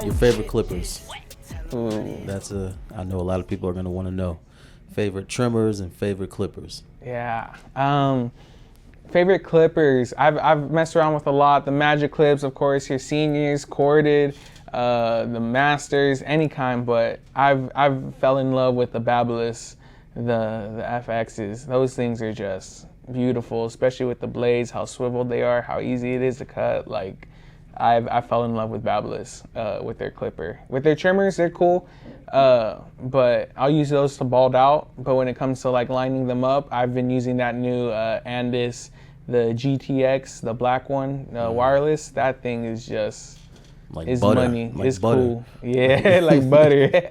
Your favorite clippers? Ooh. I know a lot of people are going to want to know. Favorite trimmers and favorite clippers? Yeah. Favorite clippers. I've messed around with a lot. The Magic clips, of course, your seniors, corded, the masters, any kind. But I've fell in love with the Babyliss, the FXs. Those things are just beautiful, especially with the blades, how swiveled they are, how easy it is to cut. Like, I fell in love with Babyliss with their clipper. With their trimmers, they're cool, but I'll use those to bald out. But when it comes to like lining them up, I've been using that new Andis, the GTX, the black one, wireless. That thing is just like butter. Money. Like it's butter. Cool. Yeah, like butter.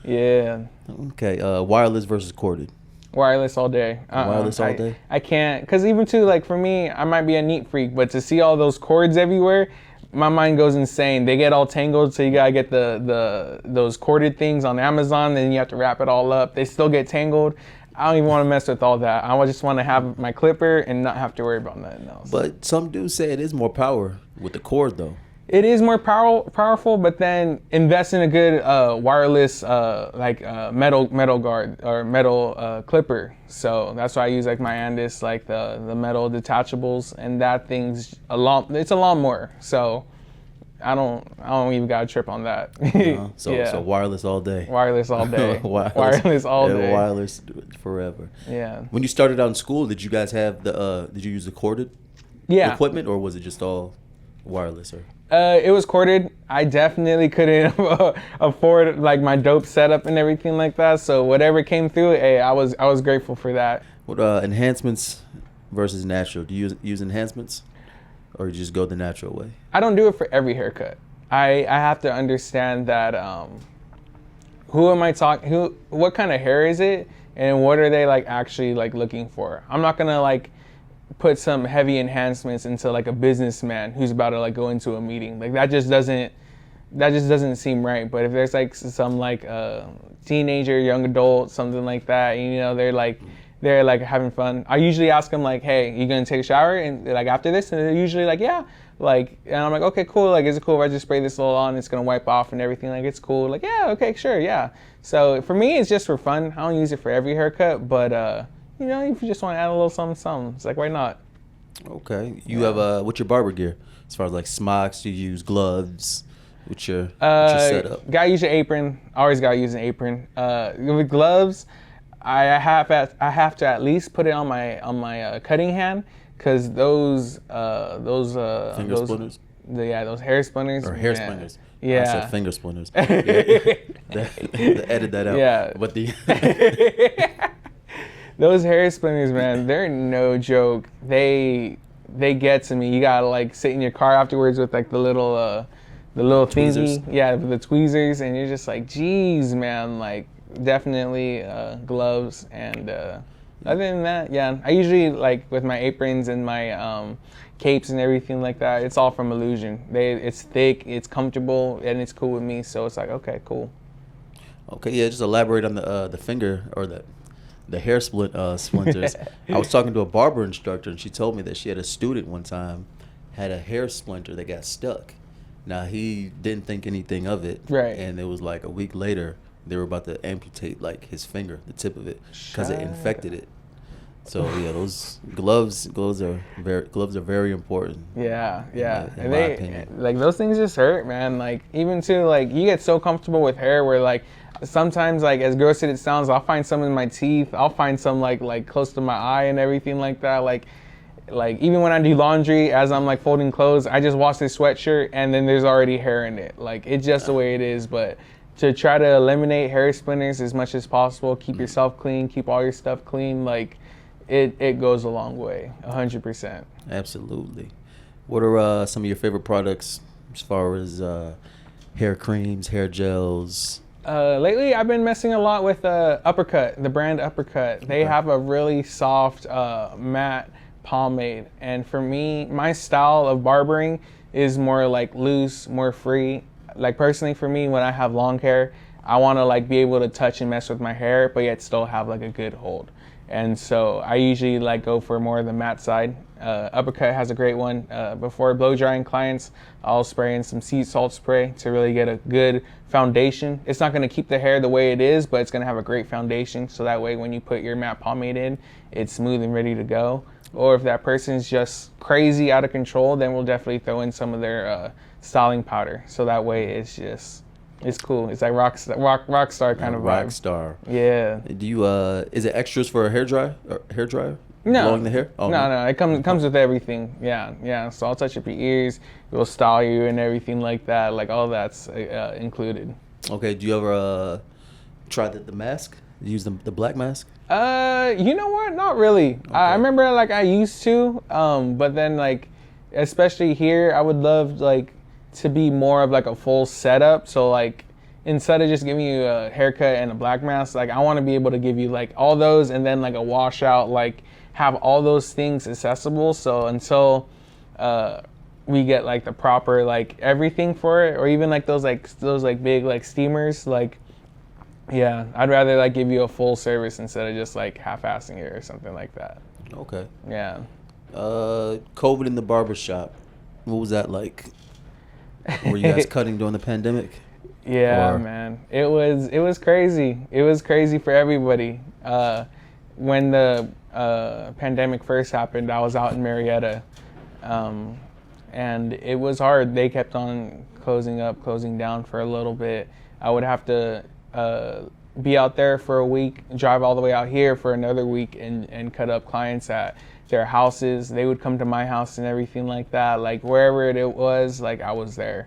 Yeah. Okay, wireless versus corded. Wireless all day. Wireless all day? I can't, because even too, like for me, I might be a neat freak, but to see all those cords everywhere, my mind goes insane. They get all tangled, so you gotta get those corded things on Amazon, then you have to wrap it all up. They still get tangled. I don't even want to mess with all that. I just want to have my clipper and not have to worry about nothing else. But some do say it is more power with the cord, though. It is more powerful, but then invest in a good wireless metal guard or metal clipper. So that's why I use like my Andis, like the metal detachables, and that thing's it's a lot more. So I don't even got to trip on that. So wireless all day. Wireless all day. Wireless all day. Wireless forever. Yeah. When you started out in school, did you guys have did you use the corded equipment, or was it just all wireless? Or it was corded. I definitely couldn't afford like my dope setup and everything like that. So whatever came through, hey, I was grateful for that. What enhancements versus natural? Do you use enhancements, or you just go the natural way? I don't do it for every haircut. I have to understand that who am I talking? What kind of hair is it, and what are they like actually like looking for? I'm not gonna like put some heavy enhancements into like a businessman who's about to like go into a meeting. Like that just doesn't seem right. But if there's like some like teenager, young adult, something like that, and, you know, they're like having fun, I usually ask them like, hey, you gonna take a shower and like after this? And they're usually like, yeah. Like, and I'm like, okay, cool. Like, is it cool if I just spray this little on? It's gonna wipe off and everything. Like, it's cool. Like, yeah, okay, sure, yeah. So for me, it's just for fun. I don't use it for every haircut, but you know, if you just want to add a little something, it's like, why not? Okay. You have what's your barber gear? As far as like smocks, do you use gloves? What's your setup? Gotta use your apron. Always gotta use an apron. With gloves, I have to at least put it on my cutting hand, because those finger splinters. Those hair splinters. Or hair splinters. Yeah. I said finger splinters. Edit that out. Yeah. But those hair splinters, man, they're no joke. They get to me. You gotta like sit in your car afterwards with like the little tweezers. thingy, yeah, the tweezers, and you're just like, geez, man, like definitely gloves. And other than that, yeah, I usually like with my aprons and my capes and everything like that. It's all from Illusion. It's thick, it's comfortable, and it's cool with me. So it's like, okay, cool. Okay, yeah, just elaborate on the finger or the hair splinters. I was talking to a barber instructor, and she told me that she had a student one time had a hair splinter that got stuck. Now, he didn't think anything of it. Right. And it was like a week later, they were about to amputate like his finger, the tip of it, because it infected it. So yeah, those gloves are very important. Yeah. In my opinion. Like those things just hurt, man. Like even too, like you get so comfortable with hair where like sometimes, like as gross as it sounds, I'll find some in my teeth. I'll find some like close to my eye and everything like that. Like even when I do laundry, as I'm like folding clothes, I just wash this sweatshirt and then there's already hair in it. Like it's just the way it is. But to try to eliminate hair splinters as much as possible, keep yourself clean, keep all your stuff clean, like it goes a long way, 100%. Absolutely. What are some of your favorite products as far as hair creams, hair gels? Lately, I've been messing a lot with Uppercut, the brand Uppercut. They have a really soft matte pomade. And for me, my style of barbering is more like loose, more free. Like personally for me, when I have long hair, I want to like be able to touch and mess with my hair, but yet still have like a good hold. And so I usually like go for more of the matte side. Uppercut has a great one. Before blow drying clients, I'll spray in some sea salt spray to really get a good foundation. It's not going to keep the hair the way it is, but it's going to have a great foundation. So that way when you put your matte pomade in, it's smooth and ready to go. Or if that person's just crazy out of control, then we'll definitely throw in some of their styling powder. So that way it's cool. It's like rock star kind of vibe. Rock star. Yeah. Do you is it extras for a hair dryer? No. Blowing the hair? Oh, no. It comes with everything. Yeah. So I'll touch up your ears. We'll style you and everything like that. Like all that's included. Okay. Do you ever try the mask? Use the black mask? You know what? Not really. Okay. I remember like I used to, but then like, especially here, I would love like to be more of like a full setup. So like, instead of just giving you a haircut and a black mask, like I want to be able to give you like all those and then like a washout, like have all those things accessible. So until we get like the proper like everything for it, or even like those big like steamers, like yeah, I'd rather like give you a full service instead of just like half-assing it or something like that. Okay. Yeah. COVID in the barbershop, what was that like? Were you guys cutting during the pandemic? Yeah, man. It was crazy. It was crazy for everybody. When the pandemic first happened, I was out in Marietta, and it was hard. They kept on closing down for a little bit. I would have to be out there for a week, drive all the way out here for another week, and cut up clients at their houses. They would come to my house and everything like that. Like wherever it was, like I was there.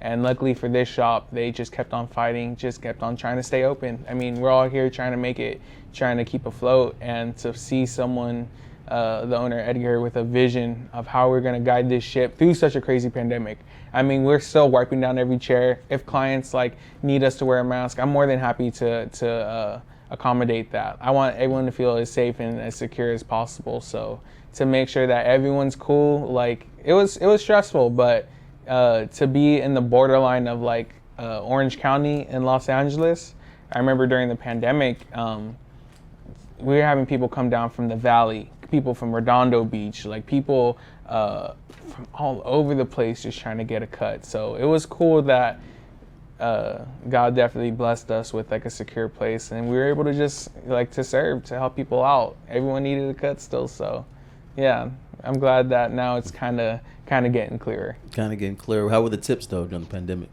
And luckily for this shop, they just kept on fighting, just kept on trying to stay open. I mean, we're all here trying to make it, trying to keep afloat, and to see someone, the owner Edgar, with a vision of how we're gonna guide this ship through such a crazy pandemic. I mean, we're still wiping down every chair. If clients like need us to wear a mask, I'm more than happy to accommodate that. I want everyone to feel as safe and as secure as possible. So to make sure that everyone's cool, like it was stressful, but to be in the borderline of like Orange County in Los Angeles, I remember during the pandemic, we were having people come down from the valley, people from Redondo Beach, like people from all over the place just trying to get a cut. So it was cool that God definitely blessed us with like a secure place, and we were able to just like to serve, to help people out. Everyone needed a cut still, so yeah, I'm glad that now it's kind of getting clearer. How were the tips though during the pandemic?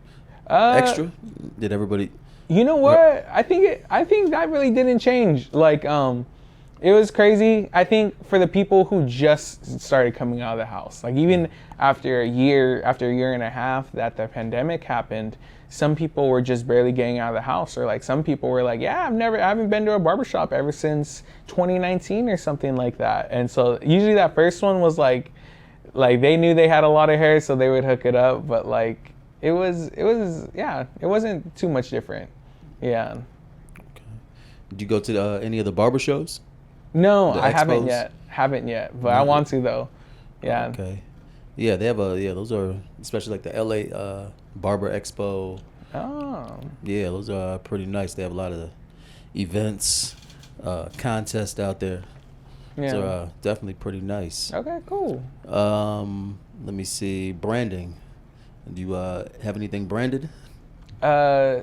Extra? Did everybody? You know what? I think that really didn't change. Like, it was crazy. I think for the people who just started coming out of the house, like even after a year and a half that the pandemic happened, some people were just barely getting out of the house, or like some people were like, yeah, I haven't been to a barbershop ever since 2019 or something like that. And so usually that first one was like they knew they had a lot of hair, so they would hook it up. But like it wasn't too much different. Yeah. Okay. Did you go to any of the barber shows? No, I haven't yet, but I want to though. Yeah. Okay. Yeah, they have those are especially like the LA Barber Expo. Oh. Yeah, those are pretty nice. They have a lot of contests out there. Yeah. So definitely pretty nice. Okay, cool. Let me see. Branding. Do you have anything branded?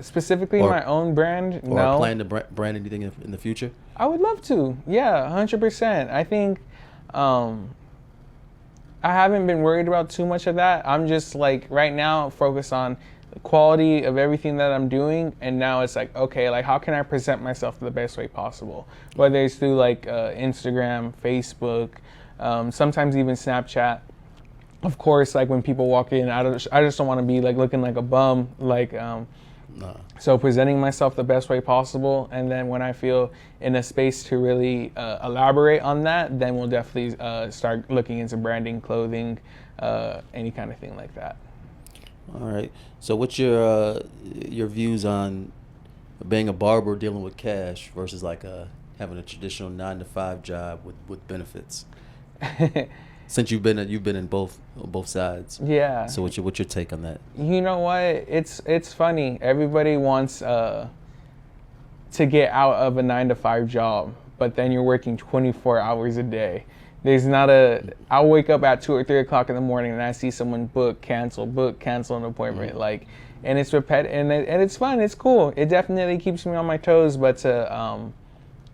Specifically my own brand? No. Or plan to brand anything in the future? I would love to. Yeah, 100%. I think I haven't been worried about too much of that. I'm just like right now focused on the quality of everything that I'm doing, and now it's like, okay, like how can I present myself the best way possible? Whether it's through like Instagram, Facebook, sometimes even Snapchat. Of course, like when people walk in, I just don't want to be like looking like a bum. Like, so presenting myself the best way possible, and then when I feel in a space to really elaborate on that, then we'll definitely start looking into branding, clothing, any kind of thing like that. All right. So, what's your views on being a barber dealing with cash versus like having a traditional 9-to-5 job with benefits? Since you've been in both sides. Yeah. So what's your take on that? You know what? It's funny. Everybody wants to get out of a 9-to-5 job, but then you're working 24 hours a day. There's not a. I'll wake up at 2 or 3 o'clock in the morning and I see someone book, cancel an appointment. Like, and it's and it's fun. It's cool. It definitely keeps me on my toes. But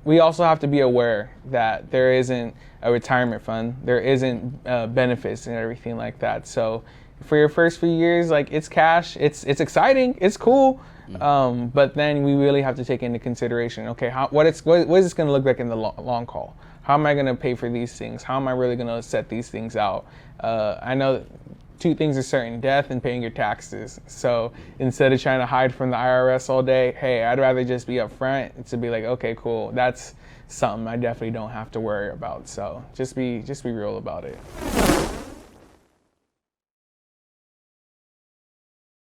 we also have to be aware that there isn't a retirement fund. There isn't benefits and everything like that. So for your first few years, like, it's cash. It's exciting. It's cool. But then we really have to take into consideration, okay, what is this going to look like in the long haul? How am I going to pay for these things? How am I really going to set these things out? I know that 2 things are certain: death and paying your taxes. So instead of trying to hide from the IRS all day, hey, I'd rather just be upfront to be like, okay, cool, that's something I definitely don't have to worry about. So just be real about it.